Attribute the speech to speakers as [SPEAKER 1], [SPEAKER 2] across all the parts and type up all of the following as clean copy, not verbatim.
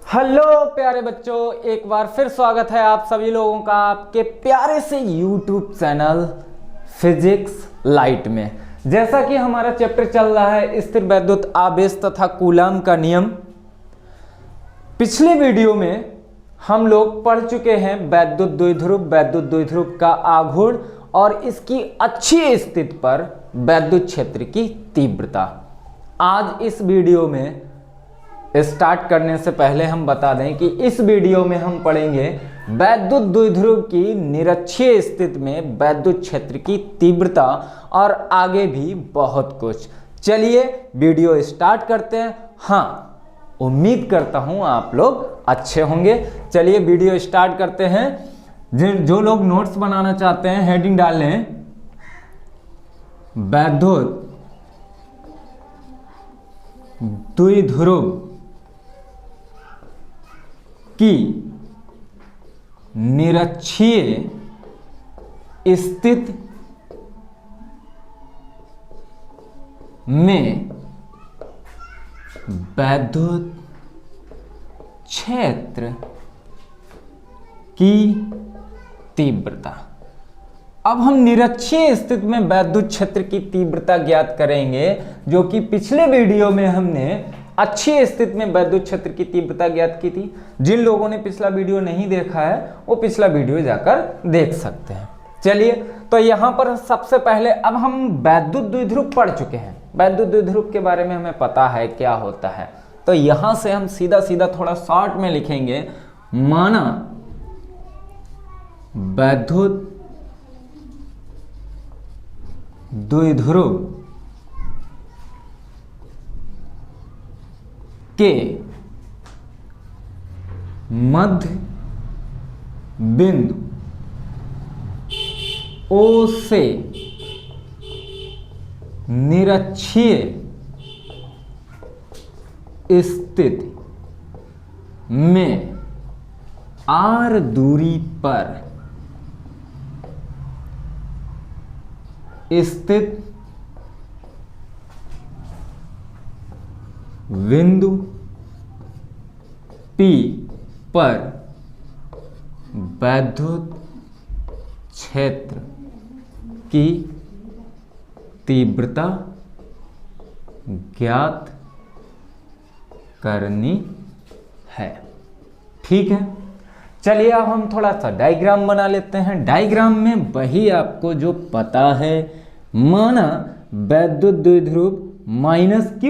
[SPEAKER 1] Hello प्यारे बच्चों, एक बार फिर स्वागत है आप सभी लोगों का आपके प्यारे से YouTube चैनल फिजिक्स लाइट में। जैसा कि हमारा चैप्टर चल रहा है स्थिर वैद्युत आवेश तथा कूलम का नियम। पिछले वीडियो में हम लोग पढ़ चुके हैं वैद्युत द्विध्रुव का आघूर्ण और इसकी अच्छी स्थिति पर वैद्युत क्षेत्र की तीव्रता। आज इस वीडियो में स्टार्ट करने से पहले हम बता दें कि इस वीडियो में हम पढ़ेंगे वैद्युत द्विध्रुव की निरक्षीय स्थिति में वैद्युत क्षेत्र की तीव्रता और आगे भी बहुत कुछ। चलिए वीडियो स्टार्ट करते हैं। हाँ, उम्मीद करता हूं आप लोग अच्छे होंगे। चलिए वीडियो स्टार्ट करते हैं। जो लोग नोट्स बनाना चाहते हैं हेडिंग डाल लें, वैद्युत द्विध्रुव की निरक्षीय स्थिति में वैद्युत क्षेत्र की तीव्रता। अब हम निरक्षीय स्थिति में वैद्युत क्षेत्र की तीव्रता ज्ञात करेंगे, जो कि पिछले वीडियो में हमने अच्छी स्थिति में वैद्युत क्षेत्र की तीव्रता ज्ञात की थी। जिन लोगों ने पिछला वीडियो नहीं देखा है वो पिछला वीडियो जाकर देख सकते हैं। चलिए, तो यहां पर सबसे पहले अब हम वैद्युत द्विध्रुव पढ़ चुके हैं। वैद्युत द्विध्रुव के बारे में हमें पता है क्या होता है। तो यहां से हम सीधा सीधा थोड़ा शॉर्ट में लिखेंगे, माना वैद्युत द्विध्रुव के मध्य बिंदु O से निरक्षीय स्थिति में R दूरी पर स्थित बिंदु P पर वैद्युत क्षेत्र की तीव्रता ज्ञात करनी है। ठीक है, चलिए अब हम थोड़ा सा डायग्राम बना लेते हैं। डायग्राम में वही आपको जो पता है, माना वैद्युत द्विध्रुव माइनस Q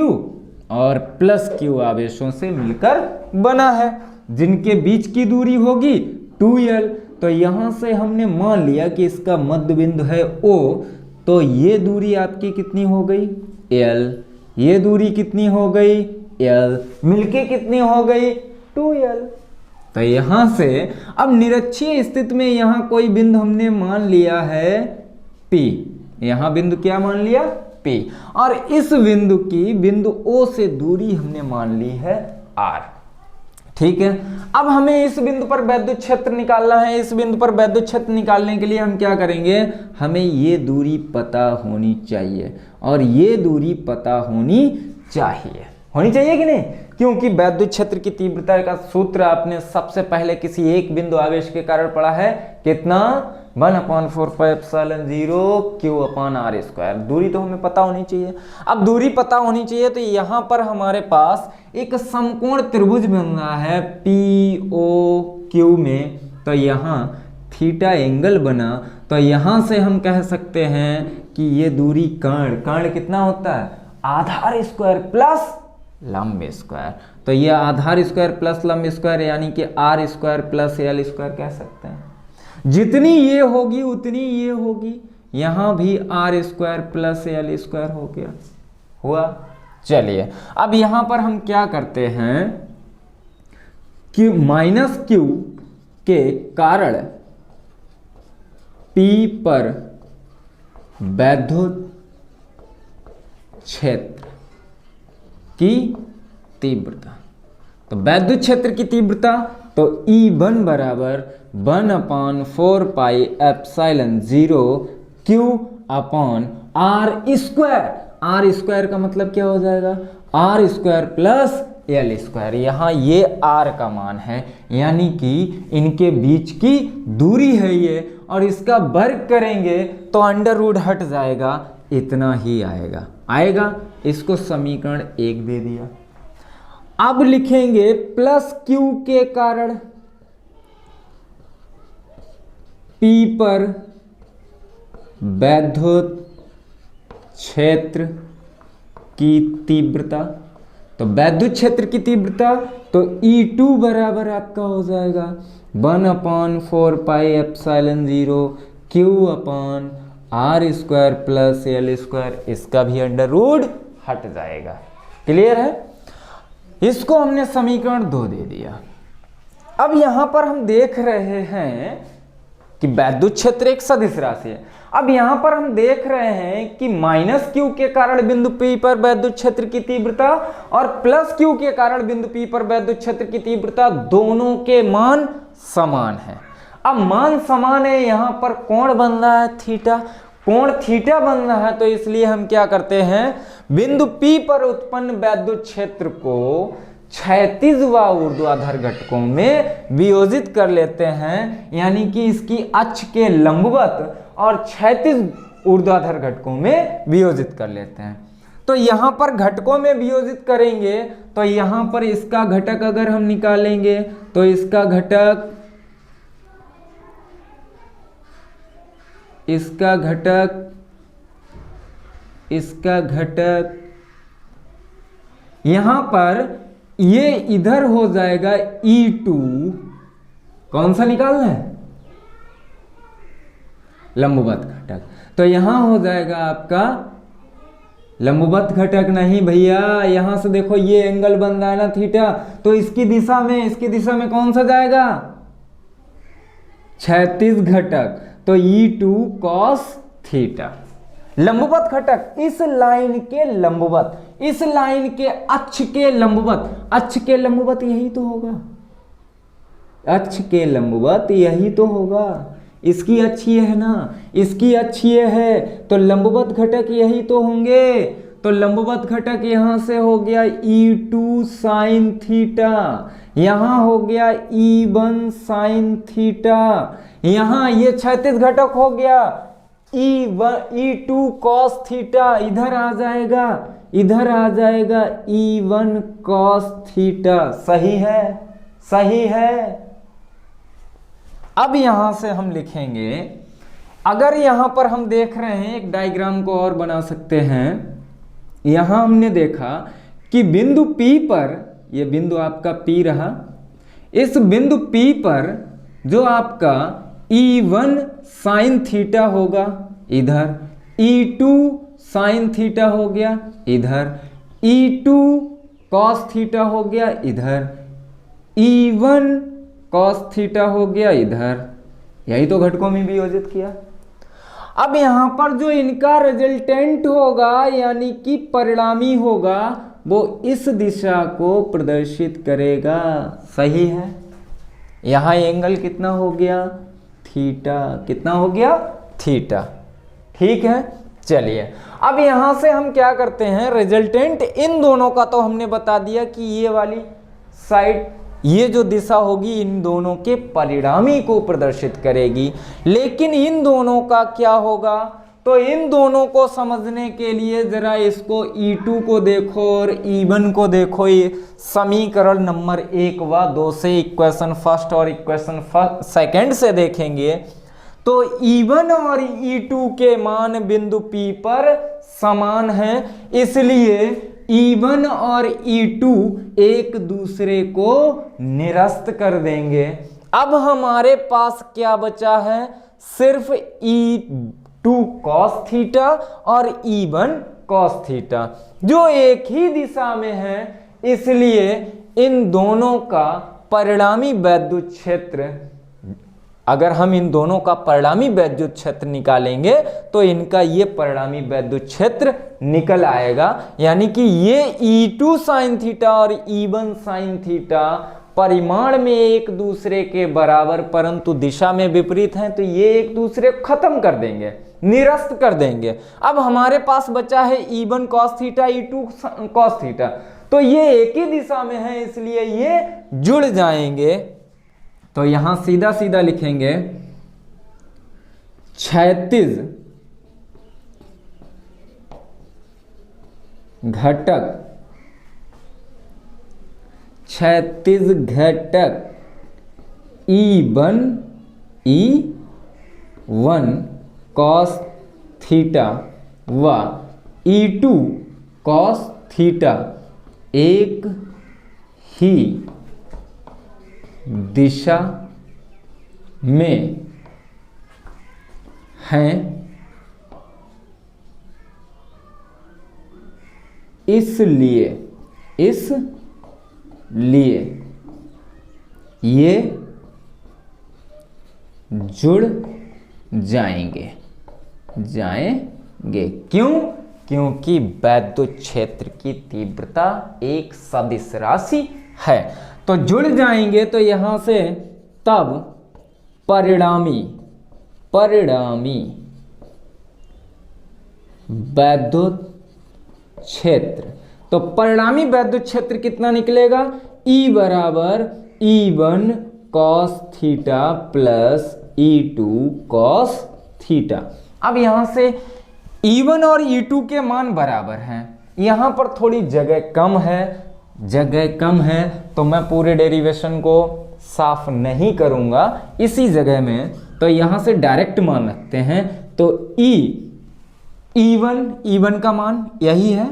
[SPEAKER 1] और प्लस Q आवेशों से मिलकर बना है, जिनके बीच की दूरी होगी 2L। तो यहां से हमने मान लिया कि इसका मध्य बिंदु है O, तो ये दूरी आपकी कितनी हो गई L, ये दूरी कितनी हो गई L, मिलके कितनी हो गई 2L। तो यहां से अब निरक्षीय स्थिति में यहां कोई बिंदु हमने मान लिया है P, यहां बिंदु क्या मान लिया P, और इस बिंदु की बिंदु O से दूरी हमने मान ली है R। ठीक है, अब हमें इस बिंदु पर वैद्युत क्षेत्र निकालना है। इस बिंदु पर वैद्युत क्षेत्र निकालने के लिए हम क्या करेंगे, हमें ये दूरी पता होनी चाहिए और ये दूरी पता होनी चाहिए कि नहीं, क्योंकि वैद्युत क्षेत्र की तीव्रता का सूत्र आपने सबसे पहले किसी एक बिंदु आवेश के कारण पढ़ा है, कितना 1/4πε0 Q/r²। दूरी तो हमें पता होनी चाहिए। अब दूरी पता होनी चाहिए, तो यहां पर हमारे पास एक समकोण त्रिभुज बन रहा है POQ में, तो यहां थीटा एंगल बना। तो यहां से हम कह सकते हैं कि ये दूरी कर्ण कितना होता है, आधार स्क्वायर प्लस लंब स्क्वायर। तो ये आधार स्क्वायर प्लस लंब स्क्वायर यानी कि R² प्लस L² कह सकते हैं। जितनी ये होगी उतनी ये होगी, यहां भी R² प्लस L² हो गया, हुआ। चलिए अब यहां पर हम क्या करते हैं कि माइनस Q के कारण P पर वैद्युत क्षेत्र की तीव्रता। तो वैद्युत क्षेत्र की तीव्रता तो E1 बराबर 1/4πε0 Q/r²। R² का मतलब क्या हो जाएगा, R² प्लस एल स्क्वायर। यहाँ ये आर का मान है, यानी कि इनके बीच की दूरी है ये, और इसका वर्ग करेंगे तो अंडर रूट हट जाएगा, इतना ही आएगा। इसको समीकरण 1 दे दिया। अब लिखेंगे प्लस क्यू के कारण P पर वैद्युत क्षेत्र की तीव्रता। तो वैद्युत क्षेत्र की तीव्रता तो E2 बराबर आपका हो जाएगा 1/4πε0 Q/r² प्लस L²। इसका भी अंडर रूट हट जाएगा। क्लियर है? इसको हमने समीकरण 2 दे दिया। अब यहां पर हम देख रहे हैं कि वैद्युत क्षेत्र एक सदिश राशि है। अब यहां पर हम देख रहे हैं कि माइनस क्यू के कारण बिंदु P पर वैद्युत क्षेत्र की तीव्रता और प्लस क्यू के कारण बिंदु P पर वैद्युत क्षेत्र की तीव्रता दोनों के मान समान है। अब मान समान है, यहां पर कोण बन रहा है थीटा, कोण थीटा बन रहा है, तो इसलिए हम क्या करते हैं, बिंदु P पर उत्पन्न वैद्युत क्षेत्र को क्षैतिज व ऊर्ध्वाधर घटकों में वियोजित कर लेते हैं, यानी कि इसकी अक्ष के लंबवत और क्षैतिज ऊर्ध्वाधर घटकों में वियोजित कर लेते हैं। तो यहां पर घटकों में वियोजित करेंगे तो यहां पर इसका घटक अगर हम निकालेंगे तो इसका घटक यहां पर ये इधर हो जाएगा E2। कौन सा निकालना है? लंबवत घटक। तो यहां हो जाएगा आपका लंबवत घटक, नहीं भैया, यहां से देखो ये एंगल बन रहा है ना थीटा, तो इसकी दिशा में कौन सा जाएगा? क्षैतिज घटक। तो E2 cos थीटा। लंबवत घटक इस लाइन के लंबवत, इस लाइन के अक्ष के लंबवत, अक्ष के लंबवत यही तो होगा, अक्ष के लंबवत यही तो होगा। इसकी अक्ष ये है ना, इसकी अक्ष ये है, तो लंबवत घटक यही तो होंगे। तो लंबवत घटक यहां से हो गया E2 sin थीटा, यहां हो गया E1 sin थीटा, यहां ये क्षैतिज घटक हो गया E2 cos थीटा, इधर आ जाएगा E1 cos थीटा। सही है। अब यहां से हम लिखेंगे, अगर यहां पर हम देख रहे हैं, एक डायग्राम को और बना सकते हैं। यहां हमने देखा कि बिंदु P पर, ये बिंदु आपका P रहा, इस बिंदु P पर जो आपका E1 sin थीटा होगा इधर, E2 sin थीटा हो गया इधर, E2 cos थीटा हो गया इधर, E1 cos थीटा हो गया इधर। यही तो घटकों में वियोजित किया। अब यहां पर जो इनका रिजल्टेंट होगा, यानी कि परिणामी होगा, वो इस दिशा को प्रदर्शित करेगा। सही है। यहां एंगल कितना हो गया? थीटा। कितना हो गया? थीटा। ठीक है। चलिए अब यहां से हम क्या करते हैं, रिजल्टेंट इन दोनों का तो हमने बता दिया कि ये वाली साइड, ये जो दिशा होगी इन दोनों के परिणामी को प्रदर्शित करेगी। लेकिन इन दोनों का क्या होगा, तो इन दोनों को समझने के लिए जरा इसको E2 को देखो और E1 को देखो। ये समीकरण नंबर 1 व 2 से इक्वेशन फर्स्ट और इक्वेशन सेकंड से देखेंगे तो E1 और E2 के मान बिंदु P पर समान हैं, इसलिए E1 और E2 एक दूसरे को निरस्त कर देंगे। अब हमारे पास क्या बचा है, सिर्फ E2 cos थीटा और E1 cos थीटा, जो एक ही दिशा में है, इसलिए इन दोनों का परिणामी वैद्युत क्षेत्र, अगर हम इन दोनों का परिणामी वैद्युत क्षेत्र निकालेंगे तो इनका ये परिणामी वैद्युत क्षेत्र निकल आएगा। यानी कि ये E2 sin थीटा और E1 sin थीटा परिमाण में एक दूसरे के बराबर परंतु दिशा में विपरीत हैं, तो ये एक दूसरे को खत्म कर देंगे, निरस्त कर देंगे। अब हमारे पास बचा है E1 cos theta, E2 cos theta, तो ये एक ही दिशा में है इसलिए ये जुड़ जाएंगे। तो यहां सीधा सीधा लिखेंगे क्षैतिज घटक, क्षैतिज घटक E1 cos थीटा व E2 cos थीटा एक ही दिशा में हैं, इसलिए ये जुड़ जाएंगे। क्यों? क्योंकि वैद्युत क्षेत्र की तीव्रता एक सदिश राशि है। तो जुड़ जाएंगे तो यहां से तब परिणामी वैद्युत क्षेत्र, तो परिणामी वैद्युत क्षेत्र कितना निकलेगा? E बराबर E1 cos theta plus E2 cos theta. अब यहां से E1 और E2 के मान बराबर हैं, यहां पर थोड़ी जगह कम है तो मैं पूरे डेरिवेशन को साफ नहीं करूंगा इसी जगह में, तो यहां से डायरेक्ट मान रखते हैं। तो E1 का मान यही है,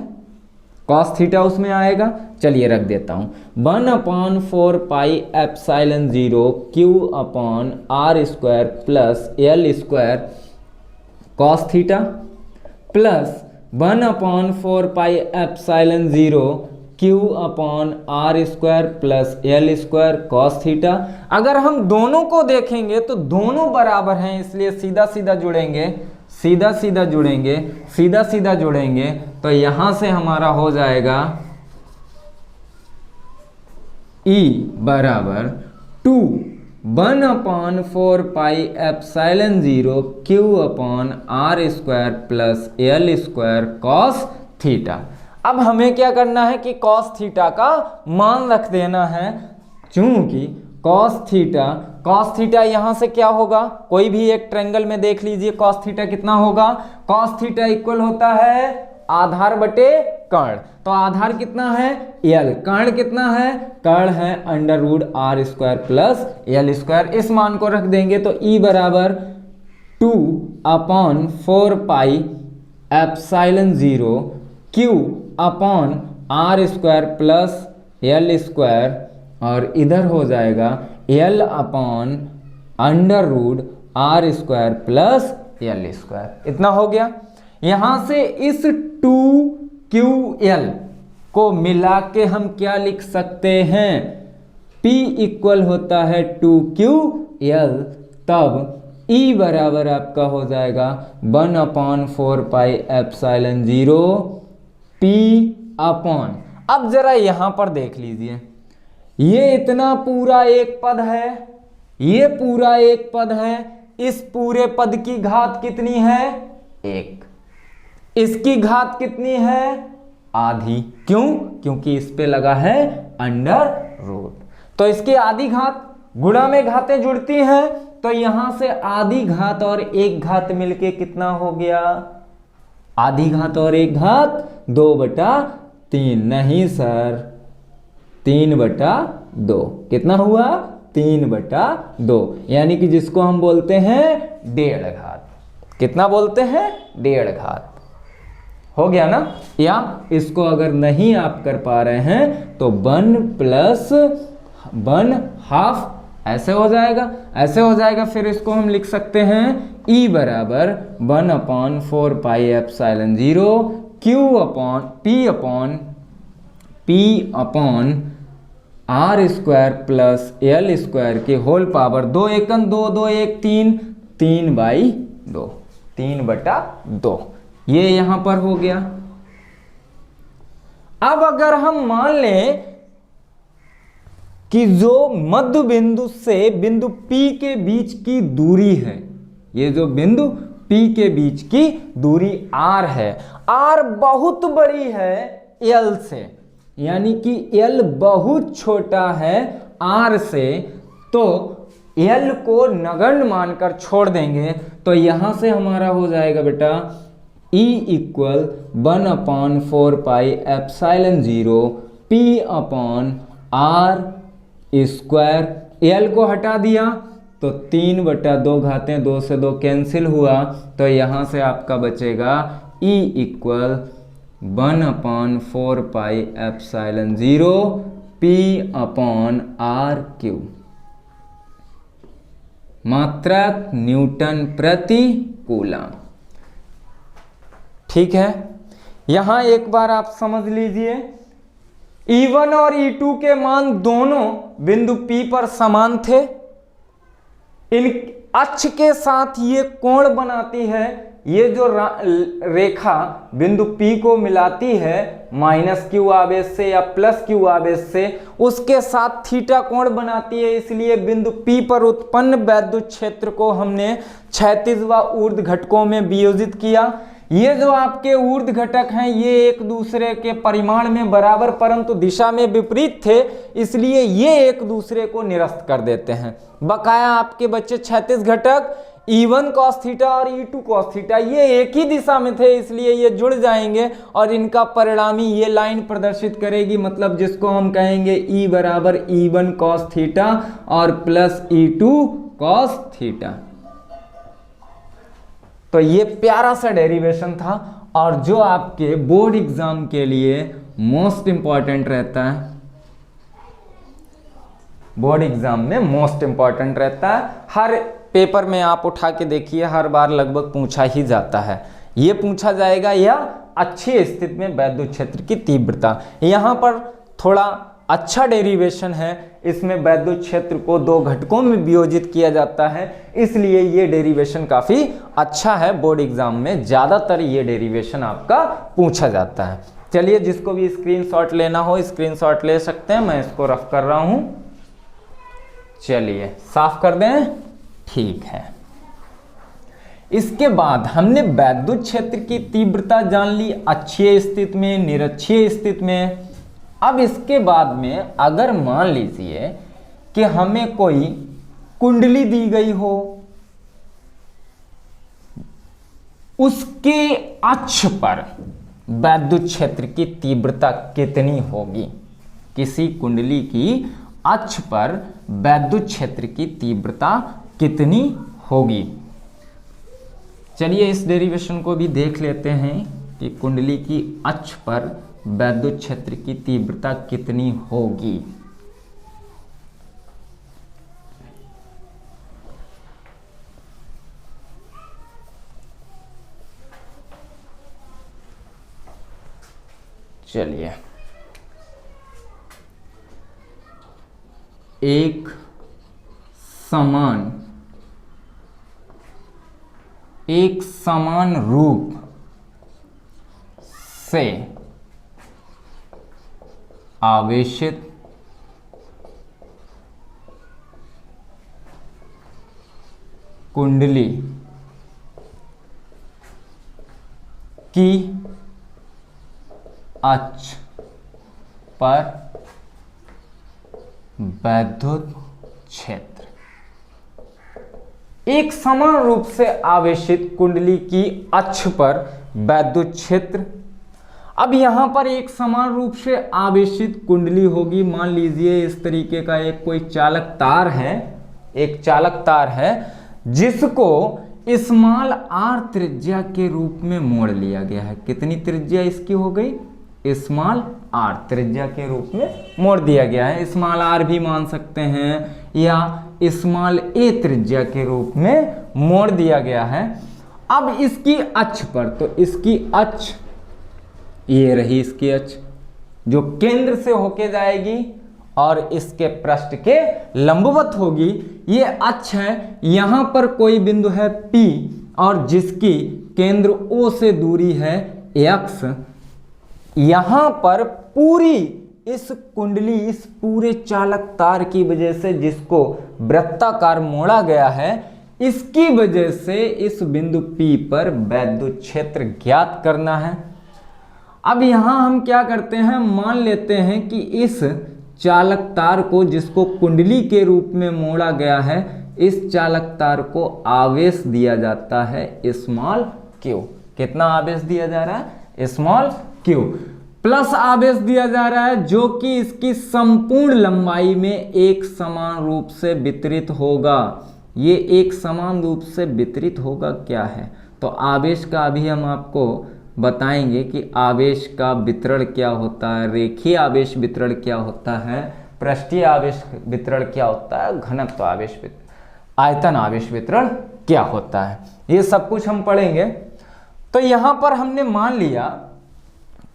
[SPEAKER 1] cos थीटा उसमें आएगा, चलिए रख देता हूं 1/4 pi epsilon 0 Q upon R square plus L square cos theta plus 1/4 pi epsilon 0 Q upon R square plus L square cos theta. अगर हम दोनों को देखेंगे तो दोनों बराबर हैं, इसलिए सीधा सीधा जुड़ेंगे तो यहां से हमारा हो जाएगा E बराबर 1/4 pi epsilon 0 Q upon R square plus L square cos theta. अब हमें क्या करना है कि cos थीटा का मान रख देना है, चूंकि cos थीटा यहां से क्या होगा, कोई भी एक ट्रायंगल में देख लीजिए cos थीटा कितना होगा। cos थीटा इक्वल होता है आधार बटे कर्ण, तो आधार कितना है L, कर्ण कितना है, कर्ण है √R square plus L square. इस मान को रख देंगे तो E बराबर 2/4 पाई epsilon 0 Q upon R square plus L square, और इधर हो जाएगा L upon √R square plus L square. इतना हो गया। यहां से इस 2QL को मिला के हम क्या लिख सकते हैं, P इक्वल होता है 2QL, तब E बराबर आपका हो जाएगा 1/4 पाई एप्सिलॉन 0 P अपॉन, अब जरा यहां पर देख लीजिए, ये इतना पूरा एक पद है, ये पूरा एक पद है, इस पूरे पद की घात कितनी है 1, इसकी घात कितनी है आधी, क्यों? क्योंकि इस पे लगा है √, तो इसकी आधी घात, गुणा में घातें जुड़ती हैं तो यहां से आधी घात और एक घात मिलके कितना हो गया, आधी घात और एक घात 2/3, नहीं सर 3/2, कितना हुआ 3/2, यानी कि जिसको हम बोलते हैं 1.5 घात। कितना बोलते हैं 1.5 घात। हो गया ना। या इसको अगर नहीं आप कर पा रहे हैं तो 1 + 1/2 ऐसे हो जाएगा, फिर इसको हम लिख सकते हैं E बराबर 1/4 pi epsilon 0 Q upon P upon R square plus L square के होल पावर 2 × 1 = 2, 2 × 1 = 3, 3/2, ये यहां पर हो गया। अब अगर हम मान लें कि जो मध्य बिंदु से बिंदु P के बीच की दूरी है, ये जो बिंदु P के बीच की दूरी R है, R बहुत बड़ी है L से, यानी कि L बहुत छोटा है R से, तो L को नगण्य मानकर छोड़ देंगे, तो यहां से हमारा हो जाएगा बेटा E equal 1/4πε0 P/R square. L को हटा दिया तो 3/2 2 से 2 कैंसिल हुआ, तो यहाँ से आपका बचेगा E इक्वल 1/4πε0 P/R3 मात्रक न्यूटन प्रति कूलम। ठीक है, यहां एक बार आप समझ लीजिए, E1 और E2 के मान दोनों बिंदु P पर समान थे। इन अक्ष के साथ ये कोण बनाती है, ये जो रेखा बिंदु P को मिलाती है -q आवेश से या +q आवेश से, उसके साथ थीटा कोण बनाती है। इसलिए बिंदु P पर उत्पन्न वैद्युत क्षेत्र को हमने क्षैतिज व ऊर्ध्व घटकों में वियोजित किया। ये जो आपके ऊर्ध्व घटक हैं ये एक दूसरे के परिमाण में बराबर परंतु दिशा में विपरीत थे, इसलिए ये एक दूसरे को निरस्त कर देते हैं। बकाया आपके बच्चे क्षैतिज घटक E1 cos थीटा और E2 cos थीटा ये एक ही दिशा में थे, इसलिए ये जुड़ जाएंगे और इनका परिणामी ये लाइन प्रदर्शित करेगी, मतलब जिसको हम कहेंगे E बराबर E1 cos थीटा और प्लस E2 cos थीटा। तो ये प्यारा सा डेरिवेशन था और जो आपके बोर्ड एग्जाम के लिए मोस्ट इंपॉर्टेंट रहता है, बोर्ड एग्जाम में मोस्ट इंपॉर्टेंट रहता है। हर पेपर में आप उठा के देखिए, हर बार लगभग पूछा ही जाता है। ये पूछा जाएगा या अच्छी स्थिति में वैद्युत क्षेत्र की तीव्रता। यहाँ पर थोड़ा अच्छा डेरिवेशन है, इसमें वैद्युत क्षेत्र को दो घटकों में वियोजित किया जाता है, इसलिए ये डेरिवेशन काफी अच्छा है। बोर्ड एग्जाम में ज्यादातर ये डेरिवेशन आपका पूछा जाता है। चलिए, जिसको भी स्क्रीनशॉट लेना हो स्क्रीनशॉट ले सकते हैं, मैं इसको रफ कर रहा हूं। चलिए साफ कर दें, ठीक है। इसके बाद हमने वैद्युत क्षेत्र की तीव्रता जान ली अक्षीय स्थिति में, निरक्षीय स्थिति में। अब इसके बाद में अगर मान लीजिए कि हमें कोई कुंडली दी गई हो, उसके अक्ष पर वैद्युत क्षेत्र की तीव्रता कितनी होगी। किसी कुंडली की अक्ष पर वैद्युत क्षेत्र की तीव्रता कितनी होगी। चलिए इस डेरिवेशन को भी देख लेते हैं कि कुंडली की अक्ष पर वैद्युत क्षेत्र की तीव्रता कितनी होगी। चलिए, एक समान रूप से आवेशित कुंडली की अक्ष पर वैद्युत क्षेत्र, एक समान रूप से आवेशित कुंडली की अक्ष पर वैद्युत क्षेत्र। अब यहां पर एक समान रूप से आवेशित कुंडली होगी। मान लीजिए इस तरीके का एक कोई चालक तार है, एक चालक तार है जिसको स्मॉल r त्रिज्या के रूप में मोड़ लिया गया है। कितनी त्रिज्या इसकी हो गई? स्मॉल r त्रिज्या के रूप में मोड़ दिया गया है। स्मॉल r भी मान सकते हैं या स्मॉल a त्रिज्या के रूप में मोड़ दिया गया है। अब इसकी अक्ष पर, तो इसकी अक्ष ये रही, इसकी अक्ष जो केंद्र से होके जाएगी और इसके पृष्ठ के लंबवत होगी। ये अक्ष है, यहां पर कोई बिंदु है P और जिसकी केंद्र O से दूरी है x। यहां पर पूरी इस कुंडली, इस पूरे चालक तार की वजह से जिसको वृत्ताकार मोड़ा गया है, इसकी वजह से इस बिंदु P पर वैद्युत क्षेत्र ज्ञात करना है। अब यहाँ हम क्या करते हैं, मान लेते हैं कि इस चालक तार को, जिसको कुंडली के रूप में मोड़ा गया है, इस चालक तार को आवेश दिया जाता है स्मॉल q। कितना आवेश दिया जा रहा है, स्मॉल q प्लस आवेश दिया जा रहा है, जो कि इसकी संपूर्ण लंबाई में एक समान रूप से वितरित होगा। ये एक समान रूप से वितरित होगा क्या है, तो आवेश का अभी हम आपको बताएंगे कि आवेश का वितरण क्या होता है, रेखीय आवेश वितरण क्या होता है, पृष्ठीय आवेश वितरण क्या होता है, घनत्व आवेश वितरण, आयतन आवेश वितरण क्या होता है, ये सब कुछ हम पढ़ेंगे। तो यहां पर हमने मान लिया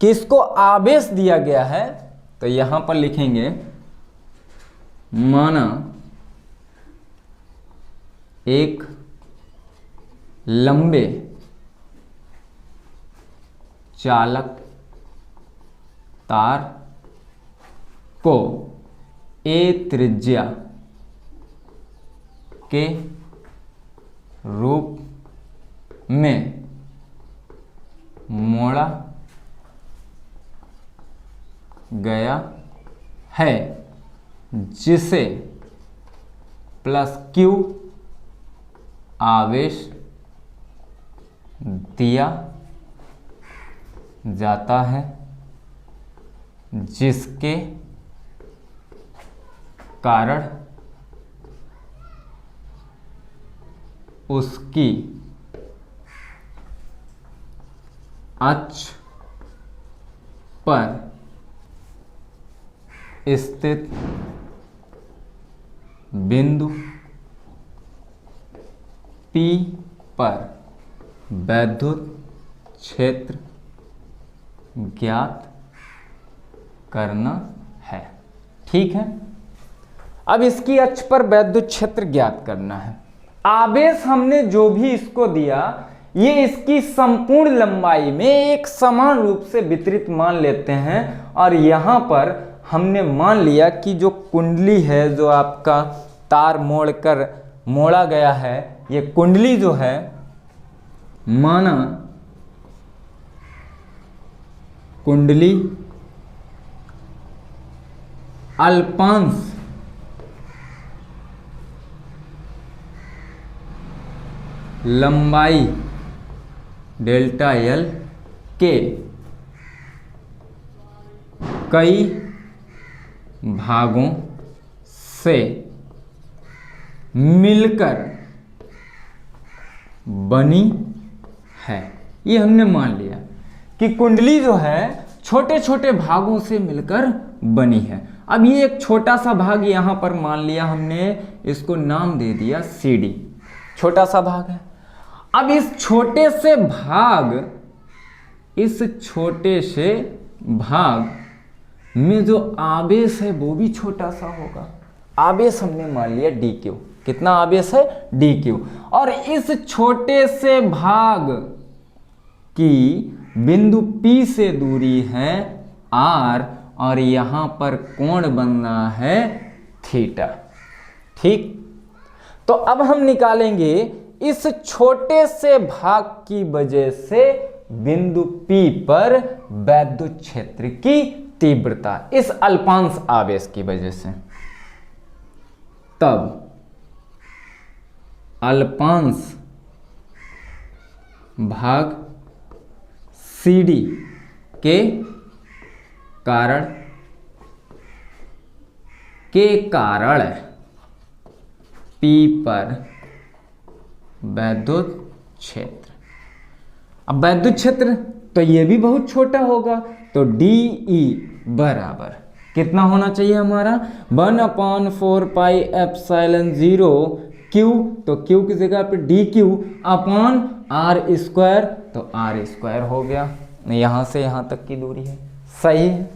[SPEAKER 1] कि इसको आवेश दिया गया है, तो यहां पर लिखेंगे माना एक लंबे चालक तार को a त्रिज्या के रूप में मोड़ा गया है, जिसे प्लस q आवेश दिया जाता है, जिसके कारण उसकी अक्ष पर स्थित बिंदु P पर वैद्युत क्षेत्र ज्ञात करना है। ठीक है, अब इसकी अक्ष पर वैद्युत क्षेत्र ज्ञात करना है। आवेश हमने जो भी इसको दिया, ये इसकी संपूर्ण लंबाई में एक समान रूप से वितरित मान लेते हैं, और यहाँ पर हमने मान लिया कि जो कुंडली है, जो आपका तार मोड़कर मोड़ा गया है, ये कुंडली जो है, माना कुंडली अल्पांश लंबाई डेल्टा एल के कई भागों से मिलकर बनी है। ये हमने मान लिया कि कुंडली जो है छोटे छोटे भागों से मिलकर बनी है। अब ये एक छोटा सा भाग यहाँ पर मान लिया हमने, इसको नाम दे दिया CD, छोटा सा भाग है। अब इस छोटे से भाग में जो आवेश है वो भी छोटा सा होगा। आवेश हमने मान लिया dq, कितना आवेश है dq, और इस छोटे से भाग की बिंदु P से दूरी है r, और यहां पर कोण बन रहा है थीटा। ठीक, तो अब हम निकालेंगे इस छोटे से भाग की वजह से बिंदु P पर वैद्युत क्षेत्र की तीव्रता, इस अल्पांश आवेश की वजह से। तब अल्पांश भाग CD के कारण P पर वैद्युत क्षेत्र। अब वैद्युत क्षेत्र तो ये भी बहुत छोटा होगा, तो DE बराबर कितना होना चाहिए हमारा, 1/4πε0 Q, तो Q की जगह पे DQ अपॉन R², तो R² हो गया। यहां से यहां तक की दूरी है, सही है।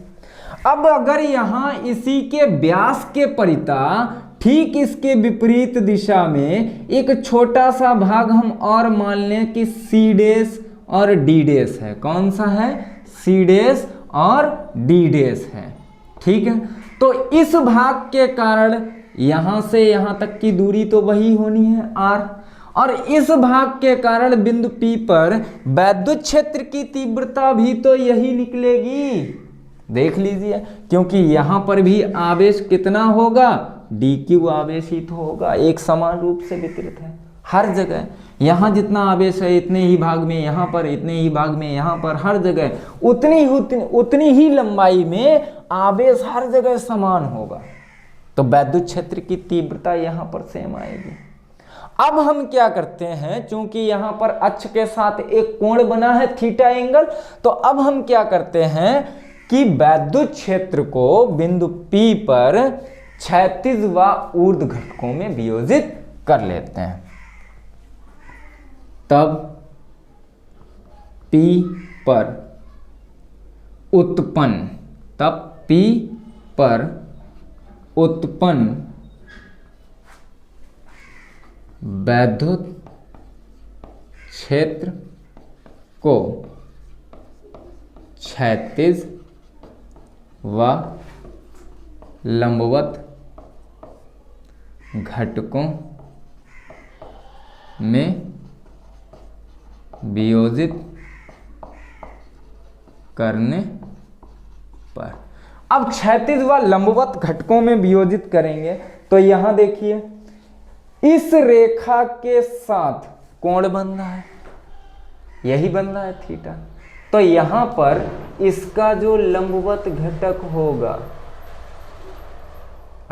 [SPEAKER 1] अब अगर यहां इसी के व्यास के परिता ठीक इसके विपरीत दिशा में एक छोटा सा भाग हम और मान लें कि C' और D' है। कौन सा है, C' और D' है। ठीक है, तो इस भाग के कारण यहां से यहां तक की दूरी तो वही होनी है R, और इस भाग के कारण बिंदु P पर वैद्युत क्षेत्र की तीव्रता भी तो यही निकलेगी। देख लीजिए, क्योंकि यहां पर भी आवेश कितना होगा, dq आवेश ही तो होगा, एक समान रूप से वितरित है हर जगह। यहाँ जितना आवेश है इतने ही भाग में, यहाँ पर इतने ही भाग में, यहाँ पर हर जगह उतनी ही लंबाई में आवेश हर जगह समान होगा, तो वैद्युत क्षेत्र की तीव्रता यहाँ पर सेम आएगी। अब हम क्या करते हैं, चूंकि यहाँ पर अक्ष के साथ एक कोण बना है थीटा एंगल, तो अब हम क्या करते हैं कि वैद्युत क्षेत्र को बिंदु P पर क्षैतिज व ऊर्ध्व घटकों में वियोजित कर लेते हैं। तब P पर उत्पन्न वैद्युत क्षेत्र को क्षैतिज व लंबवत घटकों में वियोजित करने पर, अब क्षैतिज व लंबवत घटकों में वियोजित करेंगे तो यहां देखिए इस रेखा के साथ कोण बन रहा है, यही बन रहा है थीटा, तो यहां पर इसका जो लंबवत घटक होगा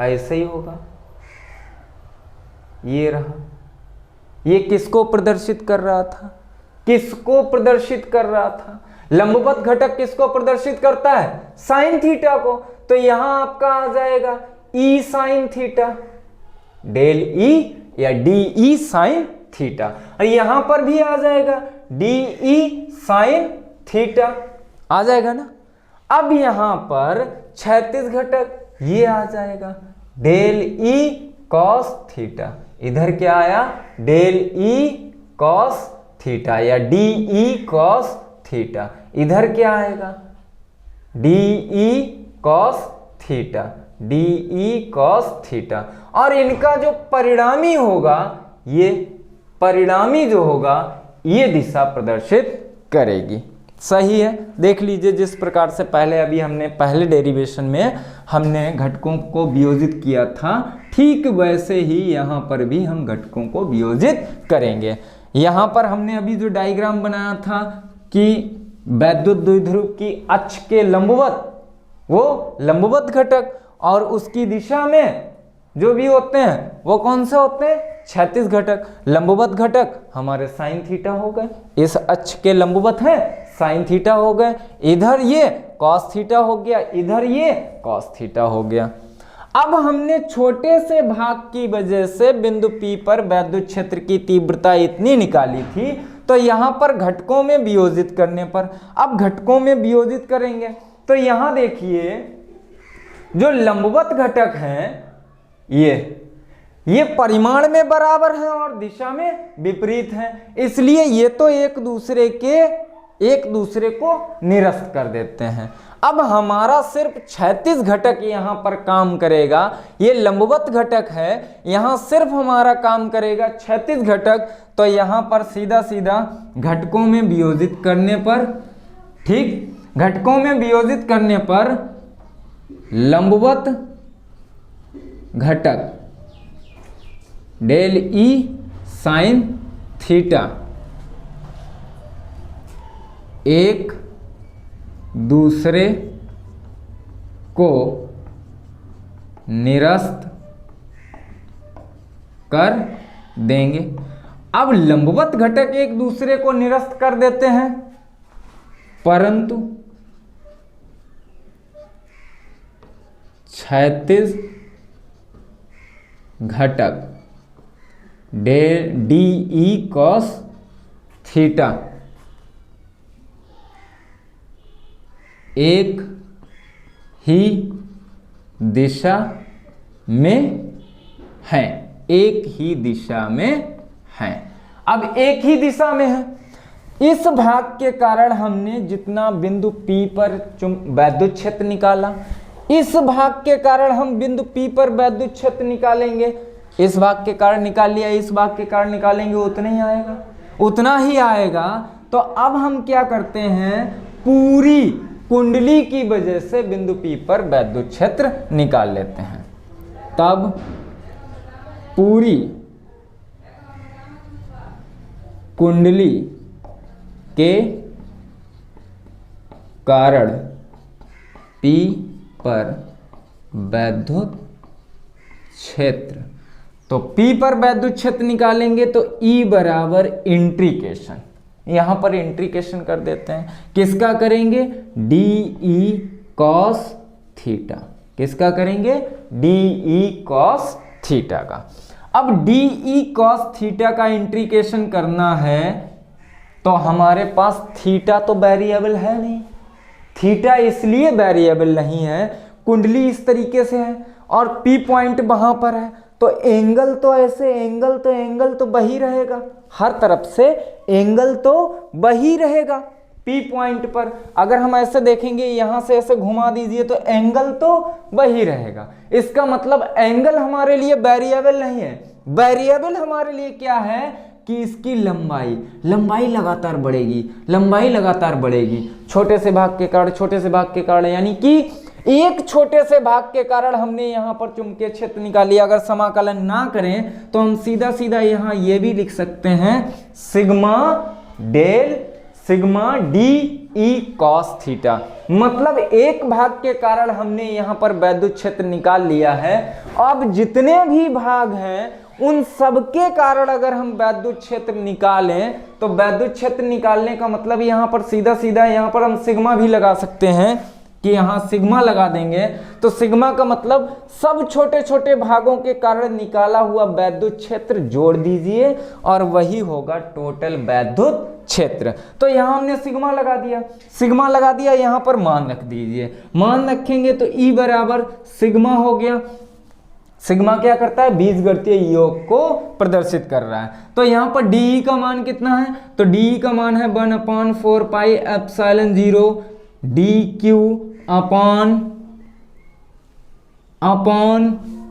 [SPEAKER 1] ऐसे ही होगा, ये रहा। ये किसको प्रदर्शित कर रहा था, किसको प्रदर्शित कर रहा था, लंबवत घटक किसको प्रदर्शित करता है, साइन थीटा को, तो यहां आपका आ जाएगा ई साइन थीटा, डेल ई या डी ई साइन थीटा, और यहां पर भी आ जाएगा डी ई साइन थीटा, आ जाएगा ना। अब यहां पर क्षैतिज घटक ये आ जाएगा डेल ई कॉस थीटा, इधर क्या आया डेल ई कॉस थीटा या डी ई कॉस थीटा, इधर क्या आएगा D E cos theta, D E cos theta, और इनका जो परिणामी होगा, ये परिणामी जो होगा ये दिशा प्रदर्शित करेगी। सही है, देख लीजिए जिस प्रकार से पहले अभी हमने पहले डेरिवेशन में हमने घटकों को वियोजित किया था, ठीक वैसे ही यहाँ पर भी हम घटकों को वियोजित करेंगे। यहाँ पर हमने अभी जो डायग्राम बनाया था कि वैद्युत द्विध्रुव की अक्ष के लंबवत, वो लंबवत घटक, और उसकी दिशा में जो भी होते हैं वो कौन से होते हैं, क्षैतिज घटक। लंबवत घटक हमारे साइन थीटा हो गए, इस अक्ष के लंबवत है साइन थीटा हो गए, इधर ये कॉस थीटा हो गया, इधर ये कॉस थीटा हो गया। अब हमने छोटे से भाग की वजह से बिंदु P पर वैद्युत क्षेत्र की तीव्रता इतनी निकाली थी, तो यहां पर घटकों में वियोजित करने पर, अब घटकों में वियोजित करेंगे तो यहां देखिए जो लंबवत घटक हैं ये परिमाण में बराबर हैं और दिशा में विपरीत हैं, इसलिए ये तो एक दूसरे को निरस्त कर देते हैं। अब हमारा सिर्फ क्षैतिज घटक यहां पर काम करेगा, ये लंबवत घटक है, यहां सिर्फ हमारा काम करेगा क्षैतिज घटक, तो यहां पर सीधा सीधा घटकों में वियोजित करने पर, ठीक, घटकों में वियोजित करने पर लंबवत घटक डेल ई साइन थीटा एक दूसरे को निरस्त कर देंगे। अब लंबवत घटक एक दूसरे को निरस्त कर देते हैं, परंतु क्षैतिज घटक डी ई कॉस थीटा एक ही दिशा में है, एक ही दिशा में है। अब एक ही दिशा में है, इस भाग के कारण हमने जितना बिंदु P पर वैद्युत क्षेत्र निकाला, इस भाग के कारण हम बिंदु P पर वैद्युत क्षेत्र निकालेंगे, इस भाग के कारण निकाल लिया, इस भाग के कारण निकालेंगे उतना ही आएगा, उतना ही आएगा। तो अब हम क्या करते हैं, पूरी कुंडली की वजह से बिंदु P पर वैद्युत क्षेत्र निकाल लेते हैं। तब पूरी कुंडली के कारण P पर वैद्युत क्षेत्र, तो P पर वैद्युत क्षेत्र निकालेंगे तो E बराबर इंट्रीकेशन, यहां पर इंट्रीकेशन कर देते हैं। किसका करेंगे, DE cos थीटा, किसका करेंगे, DE cos थीटा का। अब DE cos थीटा का इंट्रीकेशन करना है तो हमारे पास थीटा तो वेरिएबल है नहीं, थीटा इसलिए वेरिएबल नहीं है, कुंडली इस तरीके से है और P पॉइंट वहां पर है, तो एंगल तो ऐसे, एंगल तो वही रहेगा, हर तरफ से एंगल तो वही रहेगा P पॉइंट पर। अगर हम ऐसे देखेंगे, यहां से ऐसे घुमा दीजिए तो एंगल तो वही रहेगा। इसका मतलब एंगल हमारे लिए वेरिएबल नहीं है, वेरिएबल हमारे लिए क्या है कि इसकी लंबाई लगातार बढ़ेगी, लंबाई लगातार बढ़ेगी, छोटे से भाग के कारण, छोटे से भाग के कारण, यानी कि एक छोटे से भाग के कारण हमने यहाँ पर चुंबकीय क्षेत्र निकाली। अगर समाकलन ना करें तो हम सीधा सीधा यहाँ ये भी लिख सकते हैं, सिग्मा DE cos थीटा, मतलब एक भाग के कारण हमने यहाँ पर वैद्युत क्षेत्र निकाल लिया है। अब जितने भी भाग हैं उन सबके कारण अगर हम वैद्युत क्षेत्र निकालें तो वैद्युत क्षेत्र निकालने का मतलब यहाँ पर सीधा सीधा यहाँ पर हम सिग्मा भी लगा सकते हैं कि यहाँ सिग्मा लगा देंगे तो सिग्मा का मतलब सब छोटे छोटे भागों के कारण निकाला हुआ वैद्युत क्षेत्र जोड़ दीजिए और वही होगा टोटल वैद्युत क्षेत्र। तो यहाँ हमने सिग्मा लगा दिया, यहाँ पर मान रख दीजिए, मान रखेंगे तो E बराबर सिग्मा हो गया। सिग्मा क्या करता है, बीजगणितीय योग को प्रदर्शित कर रहा है। तो यहाँ पर DE का मान कितना है, तो DE का मान है 1/4 pi epsilon 0 DQ upon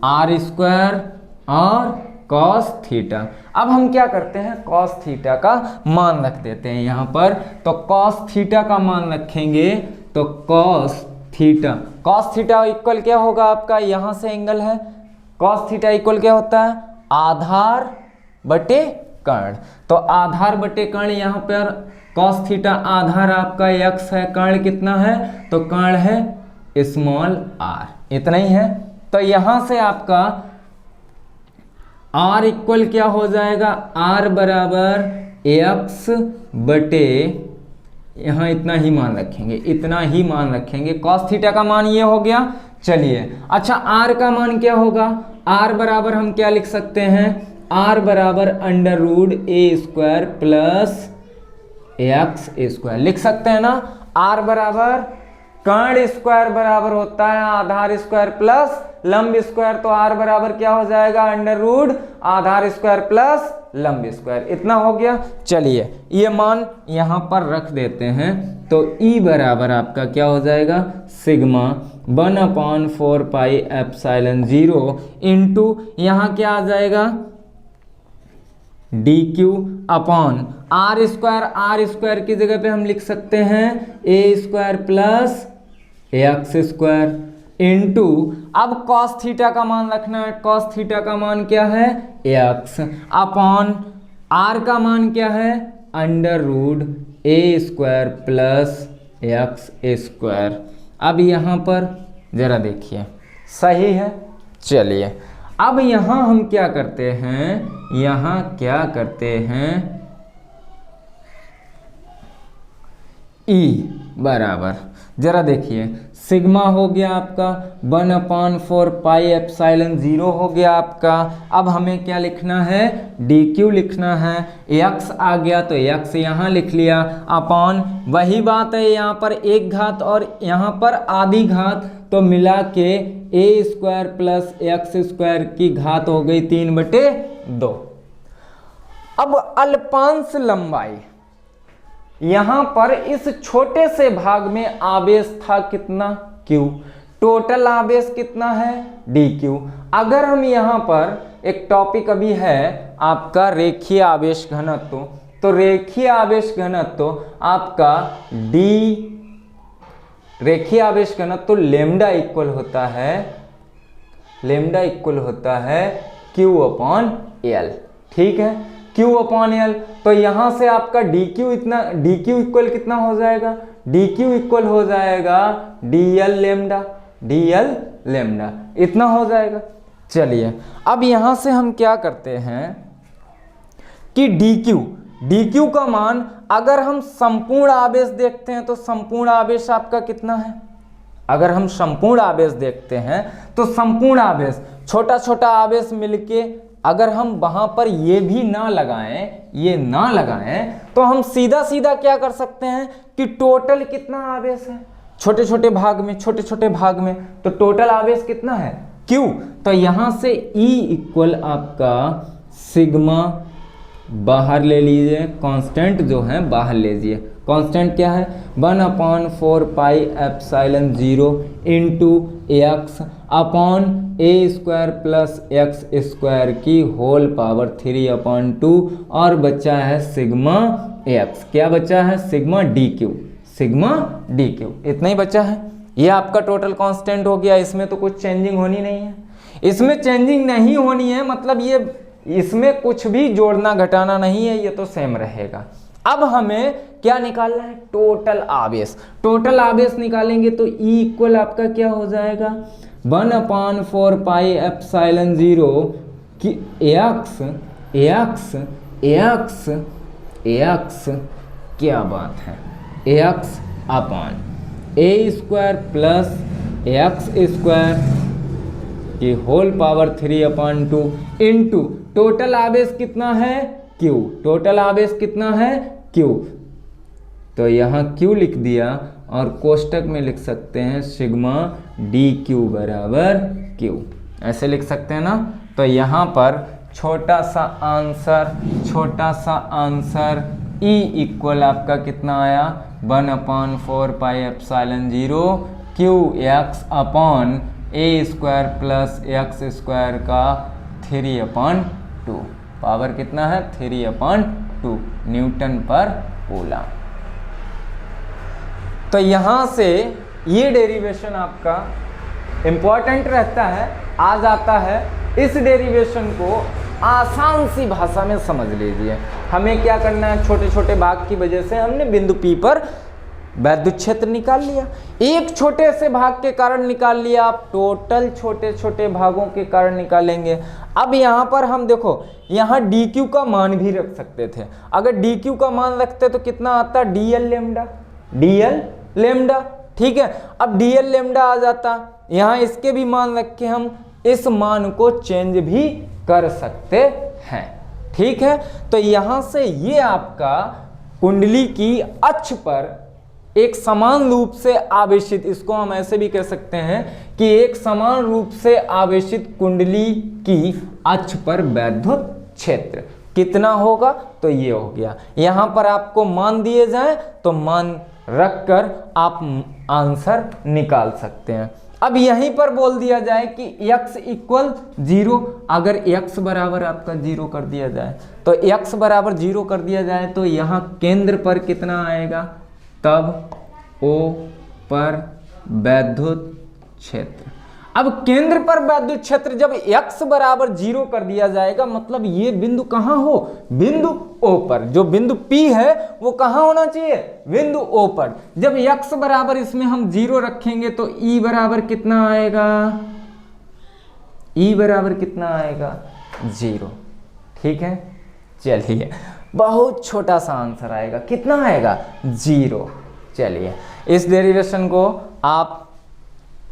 [SPEAKER 1] R square और cos थीटा। अब हम क्या करते हैं, cos थीटा का मान रख देते हैं यहाँ पर। तो cos थीटा का मान रखेंगे तो cos थीटा इक्वल क्या होगा आपका, यहाँ से एंगल है, cos थीटा इक्वल क्या होता है, आधार बटे कर्ण। तो आधार बटे कर्ण, यहाँ पर cos थीटा आधार आपका x है, कर्ण कितना है, तो कर्ण है स्मॉल r, इतना ही है। तो यहां से आपका r इक्वल क्या हो जाएगा, r बराबर x बटे, यहाँ इतना ही मान रखेंगे, cos थीटा का मान ये हो गया। चलिए अच्छा, r का मान क्या होगा, r बराबर हम क्या लिख सकते हैं, r बराबर √a² प्लस x² लिख सकते हैं ना। r बराबर कर्ण स्क्वायर बराबर होता है आधार स्क्वायर प्लस लंब स्क्वायर, तो r बराबर क्या हो जाएगा, √ आधार स्क्वायर प्लस लंब स्क्वायर, इतना हो गया। चलिए ये मान यहाँ पर रख देते हैं तो E बराबर आपका क्या हो जाएगा, सिग्मा 1/4 पाई एप्सिलॉन 0 इंटू यहाँ क्या आ जाएगा, DQ अपॉन R स्क्वायर की जगह पे हम लिख सकते हैं a² प्लस x² इंटू, अब cos थीटा का मान रखना है, cos थीटा का मान क्या है, x अपॉन R का मान क्या है, √a² प्लस x²। अब यहाँ पर जरा देखिए सही है। चलिए अब यहाँ हम क्या करते हैं, E बराबर, जरा देखिए सिग्मा हो गया आपका 1/4 पाई एप्सिलॉन 0 हो गया आपका। अब हमें क्या लिखना है, DQ लिखना है, x आ गया तो x यहाँ लिख लिया, अपॉन वही बात है, यहाँ पर एक घात और यहाँ पर आधी घात, तो मिला के a² प्लस x² की घात हो गई 3/2। अब अल्पांश लंबाई, यहां पर इस छोटे से भाग में आवेश था कितना, Q, टोटल आवेश कितना है, DQ। अगर हम यहां पर एक टॉपिक अभी है आपका रेखीय आवेश घनत्व। तो रेखीय आवेश घनत्व आपका रेखीय आवेश घनत्व लेमडा इक्वल होता है Q अपॉन L। ठीक है, Q अपॉन L। तो यहां से आपका dq इक्वल कितना हो जाएगा, dq इक्वल हो जाएगा dl लेमडा, इतना हो जाएगा। चलिए अब यहां से हम क्या करते हैं कि dq का मान अगर हम संपूर्ण आवेश देखते हैं तो संपूर्ण आवेश आपका कितना है, अगर हम संपूर्ण आवेश देखते हैं तो संपूर्ण आवेश छोटा छोटा आवेश मिलके अगर हम वहां पर ये ना लगाएं तो हम सीधा क्या कर सकते हैं कि टोटल कितना आवेश है छोटे छोटे भाग में, तो टोटल आवेश कितना है Q। तो यहां से E इक्वल आपका सिग्मा बाहर ले लीजिए, कांस्टेंट जो है बाहर ले लीजिए। कांस्टेंट क्या है 1/4 pi epsilon 0 into x upon a square plus x square की होल पावर 3/2 और बचा है सिग्मा एक्स। क्या बचा है सिग्मा डी क्यू, इतना ही बचा है। ये आपका टोटल कांस्टेंट हो गया। इसमें तो कुछ चेंजिंग होनी नहीं है, इसमें चेंजिंग नहीं होनी है मतलब ये इसमें कुछ भी जोड़ना घटाना नहीं है, ये तो सेम रहेगा। अब हमें क्या निकालना है टोटल आवेश। टोटल आवेश निकालेंगे तो E इक्वल आपका क्या हो जाएगा 1/4 पाई एप्सिलॉन 0 कि एक्स क्या बात है x upon a square plus x square की होल पावर 3/2 इंटू टोटल आवेश कितना है Q, टोटल आवेश कितना है Q। तो यहाँ Q लिख दिया और कोष्टक में लिख सकते हैं सिग्मा डी क्यू बराबर Q, ऐसे लिख सकते हैं ना। तो यहाँ पर छोटा सा आंसर E इक्वल आपका कितना आया 1/4 pi epsilon 0 Q x upon a square plus x square का 3/2, पावर कितना है 3/2 न्यूटन पर कूलम। तो यहाँ से ये डेरिवेशन आपका इम्पॉर्टेंट रहता है, आ जाता है। इस डेरिवेशन को आसान सी भाषा में समझ लीजिए। हमें क्या करना है छोटे छोटे भाग की वजह से हमने बिंदु P पर वैद्युत क्षेत्र निकाल लिया, एक छोटे से भाग के कारण निकाल लिया, आप टोटल छोटे छोटे भागों के कारण निकालेंगे। अब यहाँ पर हम देखो यहाँ dq का मान भी रख सकते थे। अगर dq का मान रखते तो कितना आता dl लेमडा, ठीक है। अब dl लेमडा आ जाता, यहाँ इसके भी मान रख के हम इस मान को चेंज भी कर सकते हैं, ठीक है। तो यहाँ से ये आपका कुंडली की अक्ष पर एक समान रूप से आवेशित, इसको हम ऐसे भी कह सकते हैं कि एक समान रूप से आवेशित कुंडली की अक्ष पर वैद्युत क्षेत्र कितना होगा, तो ये हो गया। यहाँ पर आपको मान दिए जाए तो मान रखकर आप आंसर निकाल सकते हैं। अब यहीं पर बोल दिया जाए कि x इक्वल 0, अगर x बराबर आपका 0 कर दिया जाए तो x बराबर 0 कर दिया जाए तो यहाँ केंद्र पर कितना आएगा, तब O पर वैद्युत क्षेत्र। अब केंद्र पर वैद्युत क्षेत्र जब x बराबर 0 कर दिया जाएगा मतलब ये बिंदु कहाँ हो, बिंदु O पर। जो बिंदु P है वो कहाँ होना चाहिए, बिंदु O पर। जब x बराबर इसमें हम 0 रखेंगे तो E बराबर कितना आएगा, E बराबर कितना आएगा 0, ठीक है। चलिए बहुत छोटा सा आंसर आएगा, कितना आएगा 0। चलिए इस डेरिवेशन को आप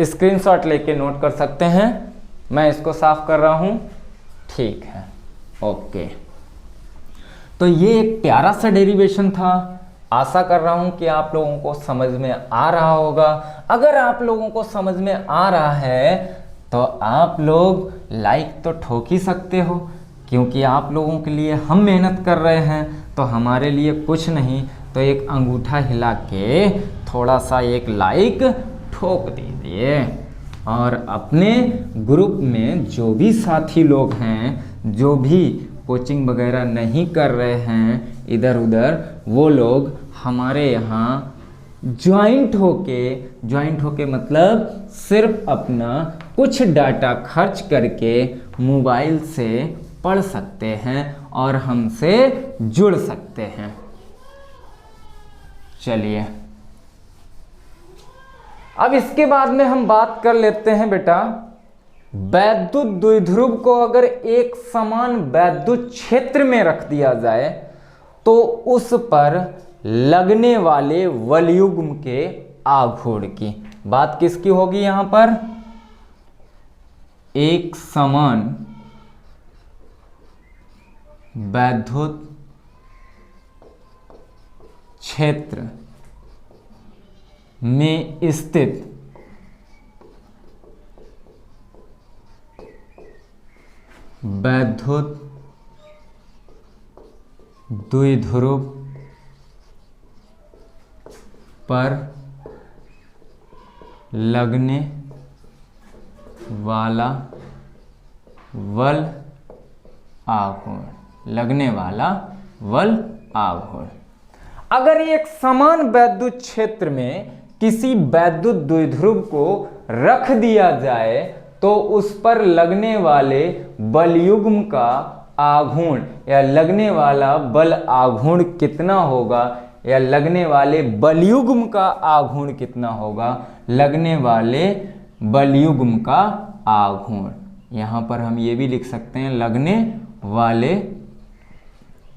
[SPEAKER 1] स्क्रीनशॉट लेके नोट कर सकते हैं, मैं इसको साफ कर रहा हूं, ठीक है, ओके। तो ये एक प्यारा सा डेरिवेशन था, आशा कर रहा हूं कि आप लोगों को समझ में आ रहा होगा। अगर आप लोगों को समझ में आ रहा है तो आप लोग लाइक तो ठोक ही सकते हो, क्योंकि आप लोगों के लिए हम मेहनत कर रहे हैं, तो हमारे लिए कुछ नहीं तो एक अंगूठा हिला के थोड़ा सा एक लाइक ठोक दीजिए। और अपने ग्रुप में जो भी साथी लोग हैं, जो भी कोचिंग वगैरह नहीं कर रहे हैं इधर उधर, वो लोग हमारे यहाँ ज्वाइंट होके मतलब सिर्फ अपना कुछ डाटा खर्च करके मोबाइल से पढ़ सकते हैं और हमसे जुड़ सकते हैं। चलिए अब इसके बाद में हम बात कर लेते हैं बेटा, वैद्युत द्विध्रुव को अगर एक समान वैद्युत क्षेत्र में रख दिया जाए तो उस पर लगने वाले वलयुग्म के आघूर्ण की बात किसकी होगी? यहां पर एक समान वैद्युत क्षेत्र में स्थित वैद्युत द्विध्रुव पर लगने वाला वल आघूर्ण। अगर एक समान वैद्युत क्षेत्र में किसी वैद्युत द्विध्रुव को रख दिया जाए तो उस पर लगने वाले बलयुग्म का आघूर्ण या लगने वाला बल आघूर्ण कितना होगा, या लगने वाले बलयुग्म का आघूर्ण कितना होगा? लगने वाले बलयुग्म का आघूर्ण, यहां पर हम ये भी लिख सकते हैं लगने वाले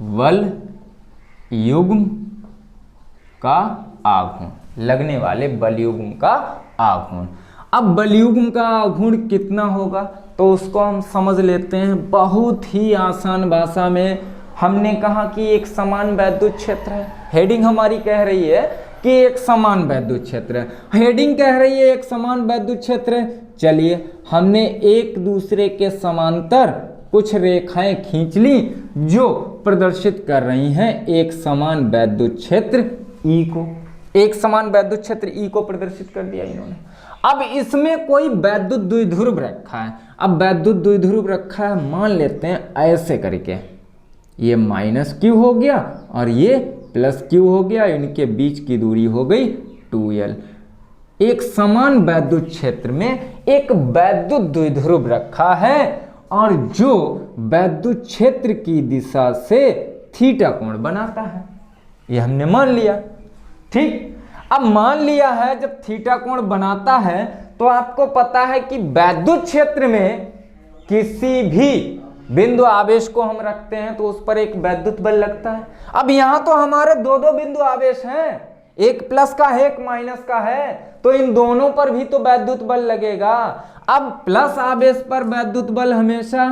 [SPEAKER 1] वल युग्म का आघूर्ण, लगने वाले बलयुग्म का आघूर्ण। अब बलयुग्म का आघूर्ण कितना होगा तो उसको हम समझ लेते हैं बहुत ही आसान भाषा में। हमने कहा कि एक समान वैद्युत क्षेत्र है, हेडिंग हमारी कह रही है कि एक समान वैद्युत क्षेत्र है, हेडिंग कह रही है एक समान वैद्युत क्षेत्र है। चलिए हमने एक दूसरे के समांतर कुछ रेखाएं खींच ली जो प्रदर्शित कर रही हैं एक समान वैद्युत क्षेत्र ई को, एक समान वैद्युत क्षेत्र ई को प्रदर्शित कर दिया इन्होंने। अब इसमें कोई वैद्युत द्विध्रुव रखा है, अब वैद्युत द्विध्रुव रखा है मान लेते हैं ऐसे करके, ये माइनस क्यू हो गया और ये प्लस क्यू हो गया, इनके बीच की दूरी हो गई 2l। एक समान वैद्युत क्षेत्र में एक वैद्युत द्विध्रुव रखा है और जो वैद्युत क्षेत्र की दिशा से थीटा कोण बनाता है, ये हमने मान लिया। ठीक, अब मान लिया है जब थीटा कोण बनाता है तो आपको पता है कि वैद्युत क्षेत्र में किसी भी बिंदु आवेश को हम रखते हैं तो उस पर एक वैद्युत बल लगता है। अब यहां तो हमारे दो दो बिंदु आवेश हैं, एक प्लस का है एक माइनस का है, तो इन दोनों पर भी तो वैद्युत बल लगेगा। अब प्लस आवेश पर वैद्युत बल हमेशा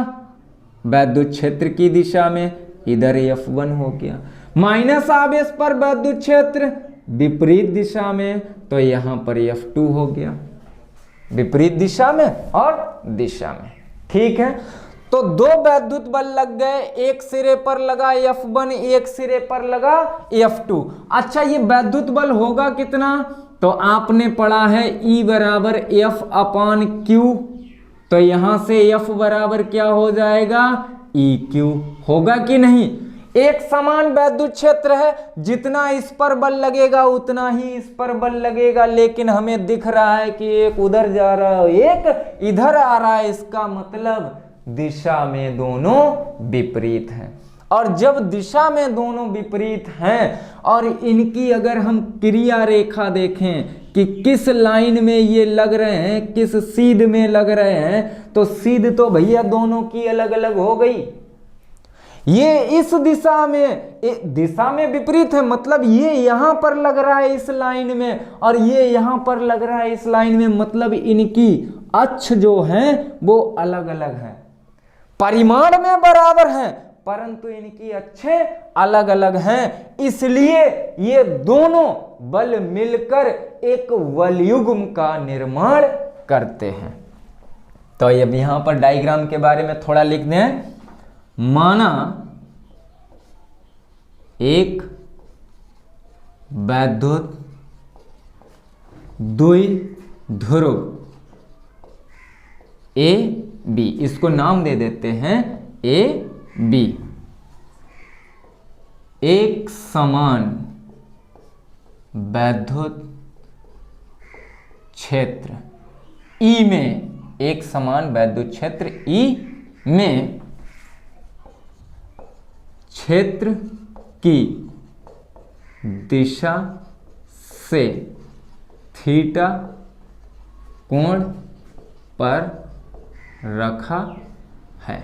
[SPEAKER 1] वैद्युत क्षेत्र की दिशा में, इधर F1 हो गया। माइनस आवेश पर वैद्युत क्षेत्र विपरीत दिशा में, तो यहां पर F2 हो गया, विपरीत दिशा में और दिशा में। ठीक है, तो दो वैद्युत बल लग गए, एक सिरे पर लगा F1, एक सिरे पर लगा F2। अच्छा, ये वैद्युत बल होगा कितना? तो आपने पढ़ा है E बराबर F/Q, तो यहां से F बराबर क्या हो जाएगा? EQ होगा कि नहीं? एक समान वैद्युत क्षेत्र है, जितना इस पर बल लगेगा उतना ही इस पर बल लगेगा, लेकिन हमें दिख रहा है कि एक उधर जा रहा है एक इधर आ रहा है, इसका मतलब दिशा में दोनों विपरीत हैं। और जब दिशा में दोनों विपरीत हैं और इनकी अगर हम क्रिया रेखा देखें कि किस लाइन में ये लग रहे हैं, किस सीध में लग रहे हैं, तो सीध तो भैया दोनों की अलग अलग हो गई। ये इस दिशा में विपरीत है, मतलब ये यहां पर लग रहा है इस लाइन में और ये यहां पर लग रहा है इस लाइन में, मतलब इनकी अक्ष जो हैं वो अलग अलग हैं, परिमाण में बराबर हैं परंतु इनकी अक्षें अलग अलग हैं। इसलिए ये दोनों बल मिलकर एक वलयुग्म का निर्माण करते हैं। तो अब यहां पर डायग्राम के बारे में थोड़ा लिख दें। माना एक वैद्युत द्विध्रुव ए बी, इसको नाम दे देते हैं ए बी। एक समान वैद्युत क्षेत्र ई में, एक समान वैद्युत क्षेत्र ई में क्षेत्र की दिशा से थीटा कोण पर रखा है।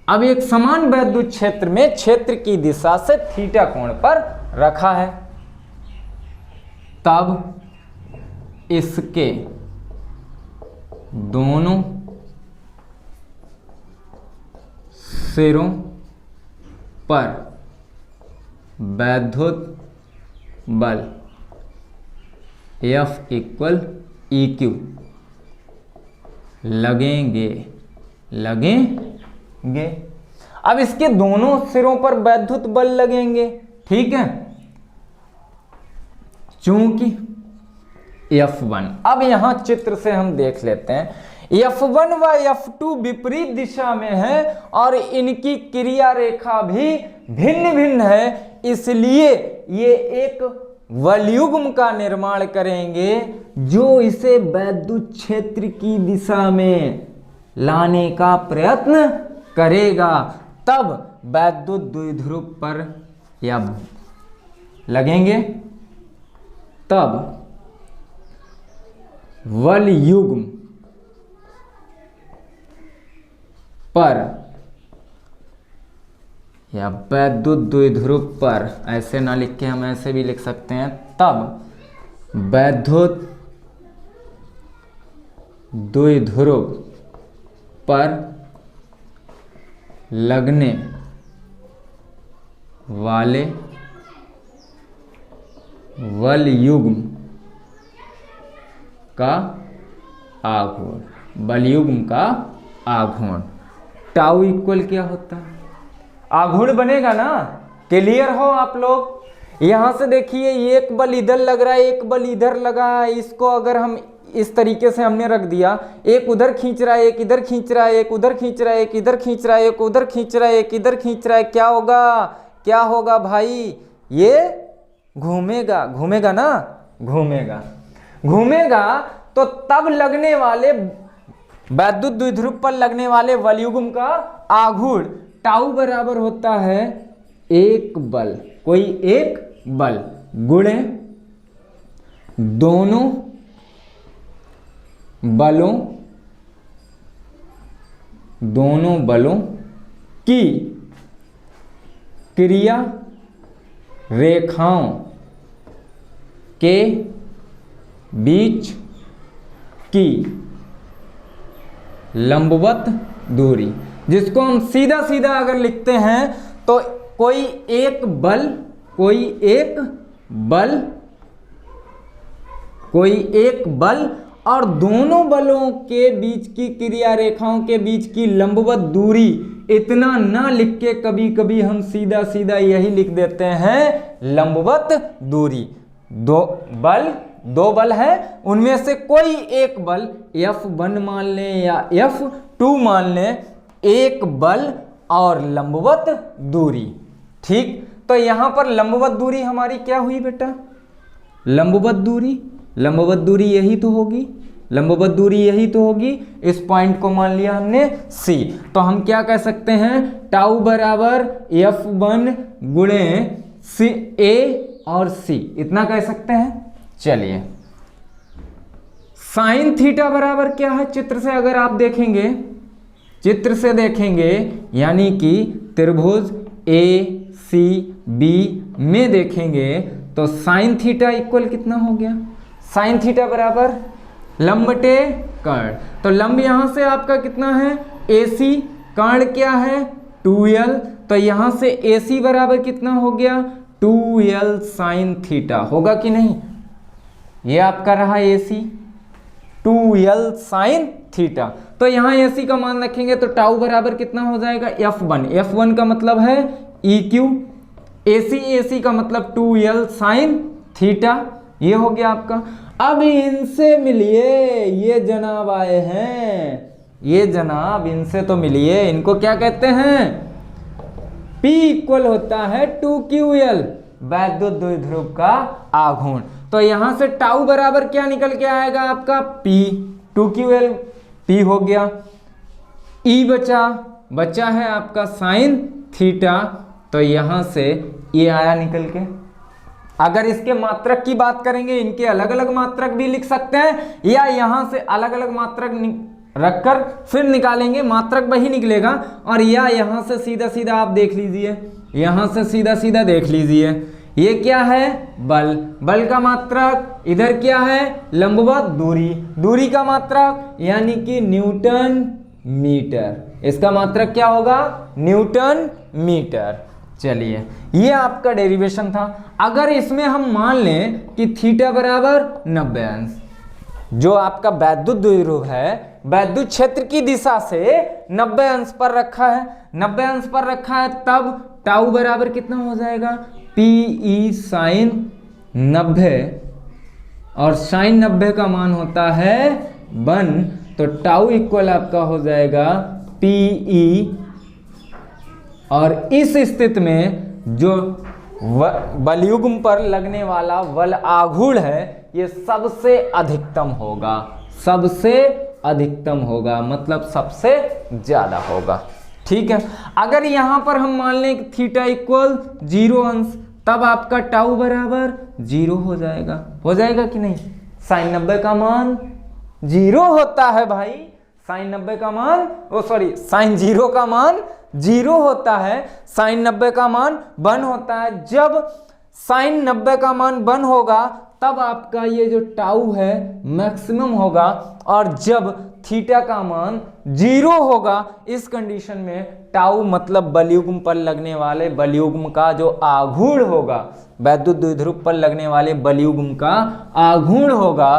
[SPEAKER 1] अब एक समान वैद्युत क्षेत्र में क्षेत्र की दिशा से थीटा कोण पर रखा है, तब इसके दोनों सिरों पर वैद्युत बल F इक्वल EQ लगेंगे। अब इसके दोनों सिरों पर वैद्युत बल लगेंगे, ठीक है, चूंकि F1, अब यहां चित्र से हम देख लेते हैं, F1 व F2 विपरीत दिशा में है और इनकी क्रिया रेखा भी भिन्न भिन्न है, इसलिए ये एक वलयुग्म का निर्माण करेंगे जो इसे वैद्युत क्षेत्र की दिशा में लाने का प्रयत्न करेगा। तब वैद्युत द्विध्रुव पर या लगेंगे, तब वलयुग्म पर या वैद्युत द्विध्रुव पर, ऐसे ना लिख के हम ऐसे भी लिख सकते हैं, तब वैद्युत द्विध्रुव पर लगने वाले वलयुग्म का आघूर्ण, वलयुग्म का आघूर्ण टाउ इक्वल क्या होता है, आघूर्ण बनेगा ना। क्लियर हो आप लोग। यहां से देखिए एक बल इधर लग रहा है, एक बल इधर लगा है, इसको अगर हम इस तरीके से हमने रख दिया, एक उधर खींच रहा है, एक इधर खींच रहा है, एक उधर खींच रहा है, एक इधर खींच रहा है, एक उधर खींच रहा है, एक इधर खींच रहा है, क्या होगा भाई, ये घूमेगा ना, घूमेगा तो तब लगने वाले वैद्युत द्विध्रुव पर लगने वाले वलयुग्म का आघूर्ण टाउ बराबर होता है एक बल, कोई एक बल गुणे दोनों बलों की क्रिया रेखाओं के बीच की लंबवत दूरी, जिसको हम सीधा सीधा अगर लिखते हैं तो कोई एक बल और दोनों बलों के बीच की क्रिया रेखाओं के बीच की लंबवत दूरी, इतना ना लिख के कभी कभी हम सीधा सीधा यही लिख देते हैं लंबवत दूरी। दो बल है, उनमें से कोई एक बल F1 मान लें या F2 मान लें, एक बल और लंबवत दूरी, ठीक। तो यहां पर लंबवत दूरी हमारी क्या हुई बेटा, लंबवत दूरी यही तो होगी, इस पॉइंट को मान लिया हमने C। तो हम क्या कह सकते हैं, टाउ बराबर F1 गुणे C, A और C, इतना कह सकते हैं। चलिए साइन थीटा बराबर क्या है, चित्र से अगर आप देखेंगे, यानी कि त्रिभुज ACB में देखेंगे तो साइन थीटा इक्वल कितना हो गया, साइन थीटा बराबर लंब बटे कर्ण। तो लंब यहां से आपका कितना है AC, कर्ण क्या है 2L, तो यहां से AC बराबर कितना हो गया 2L साइन थीटा, होगा कि नहीं। ये आपका रहा AC 2L साइन थीटा। तो यहां AC का मान रखेंगे तो टाउ बराबर कितना हो जाएगा F1 का मतलब है EQ, AC का मतलब 2L साइन थीटा, ये हो गया आपका। अब इनसे मिलिए, ये जनाब आए हैं ये जनाब इनसे तो मिलिए, इनको क्या कहते हैं? P इक्वल होता है 2QL, वैद्युत द्विध्रुव का आघूर्ण। तो यहां से टाउ बराबर क्या निकल के आएगा आपका? P, 2QL P हो गया, E बचा है आपका साइन थीटा, तो यहां से ये आया निकल के। अगर इसके मात्रक की बात करेंगे, इनके अलग अलग मात्रक भी लिख सकते हैं, या यहां से अलग अलग मात्रक रखकर फिर निकालेंगे, मात्रक वही निकलेगा। और या यहां से सीधा सीधा आप देख लीजिए, यहां से सीधा सीधा देख लीजिए, ये क्या है? बल का मात्रक, इधर क्या है? लंबवत दूरी का मात्रक यानी कि न्यूटन मीटर, इसका मात्रक क्या होगा? Newton metre. चलिए, ये आपका डेरिवेशन था। अगर इसमें हम मान लें कि थीटा बराबर 90 अंश, जो आपका वैद्युत द्विध्रुव है वैद्युत क्षेत्र की दिशा से 90 अंश पर रखा है, 90 अंश पर रखा है, तब टाउ बराबर कितना हो जाएगा? PE साइन 90, और साइन 90 का मान होता है 1, तो टाउ इक्वल आपका हो जाएगा PE। और इस स्थिति में जो बलयुग्म पर लगने वाला बल आघूर्ण है ये सबसे अधिकतम होगा, मतलब सबसे ज्यादा होगा। ठीक है, अगर यहां पर हम मान लें कि थीटा इक्वल 0 अंश, तब आपका टाउ बराबर 0 हो जाएगा कि नहीं? साइन 90 का मान 0 होता है भाई, साइन 90 का मान साइन 0 का मान 0 होता है, साइन 90 का मान 1 होता है। जब साइन 90 का मान 1 होगा तब आपका ये जो टाउ है मैक्सिमम होगा, और जब थीटा का मान 0 होगा, इस कंडीशन में टाउ मतलब बलयुग्म पर लगने वाले बलयुग्म का जो आघूर्ण होगा, वैद्युत द्विध्रुव पर लगने वाले बलयुग्म का आघूर्ण होगा,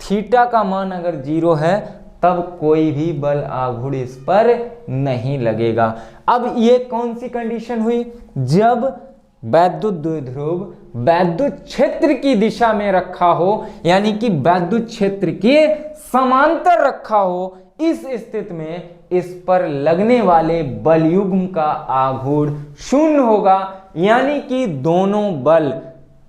[SPEAKER 1] थीटा का मान अगर 0 है तब कोई भी बल आघूर्ण इस पर नहीं लगेगा। अब ये कौन सी कंडीशन हुई? जब वैद्युत द्विध्रुव वैद्युत क्षेत्र की दिशा में रखा हो, यानी कि वैद्युत क्षेत्र के समांतर रखा हो, इस स्थिति में इस पर लगने वाले बलयुग्म का आघूर्ण 0 होगा, यानी कि दोनों बल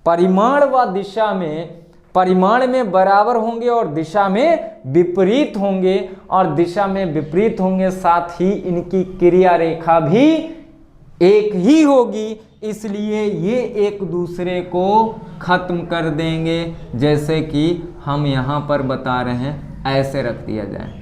[SPEAKER 1] परिमाण व दिशा में परिमाण में बराबर होंगे और दिशा में विपरीत होंगे, और दिशा में विपरीत होंगे, साथ ही इनकी क्रिया रेखा भी एक ही होगी, इसलिए ये एक दूसरे को खत्म कर देंगे। जैसे कि हम यहाँ पर बता रहे हैं, ऐसे रख दिया जाए,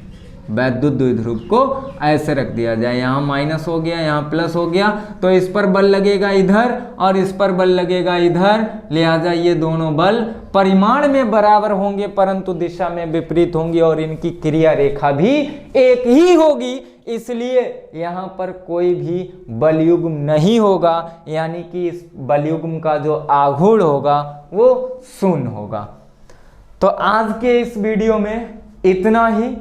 [SPEAKER 1] वैद्युत द्विध्रुव को ऐसे रख दिया जाए, यहाँ माइनस हो गया, यहाँ प्लस हो गया, तो इस पर बल लगेगा इधर और इस पर बल लगेगा इधर, लिहाजा ये दोनों बल परिमाण में बराबर होंगे परंतु दिशा में विपरीत होंगी, और इनकी क्रिया रेखा भी एक ही होगी, इसलिए यहाँ पर कोई भी बलयुग्म नहीं होगा, यानी कि इस बलयुग्म का जो आघूर्ण होगा वो 0 होगा। तो आज के इस वीडियो में इतना ही।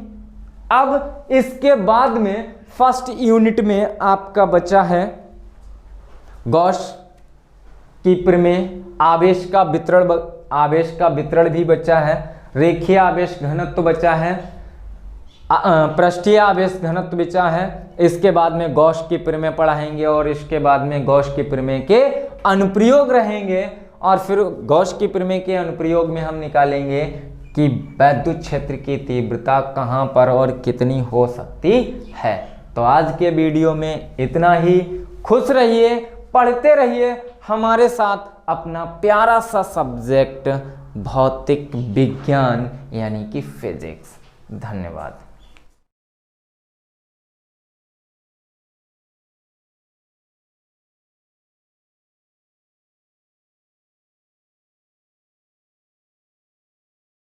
[SPEAKER 1] अब इसके बाद में फर्स्ट यूनिट में आपका बचा है गॉस की प्रमेय, आवेश का वितरण भी बचा है, रेखीय आवेश घनत्व बचा है, पृष्ठीय आवेश घनत्व बचा है। इसके बाद में गॉस की प्रमेय पढ़ाएंगे और इसके बाद में गॉस की प्रमेय के अनुप्रयोग रहेंगे, और फिर गॉस की प्रमेय के अनुप्रयोग में हम निकालेंगे कि वैद्युत क्षेत्र की तीव्रता कहाँ पर और कितनी हो सकती है। तो आज के वीडियो में इतना ही। खुश रहिए, पढ़ते रहिए हमारे साथ अपना प्यारा सा सब्जेक्ट भौतिक विज्ञान यानी कि फिजिक्स। धन्यवाद।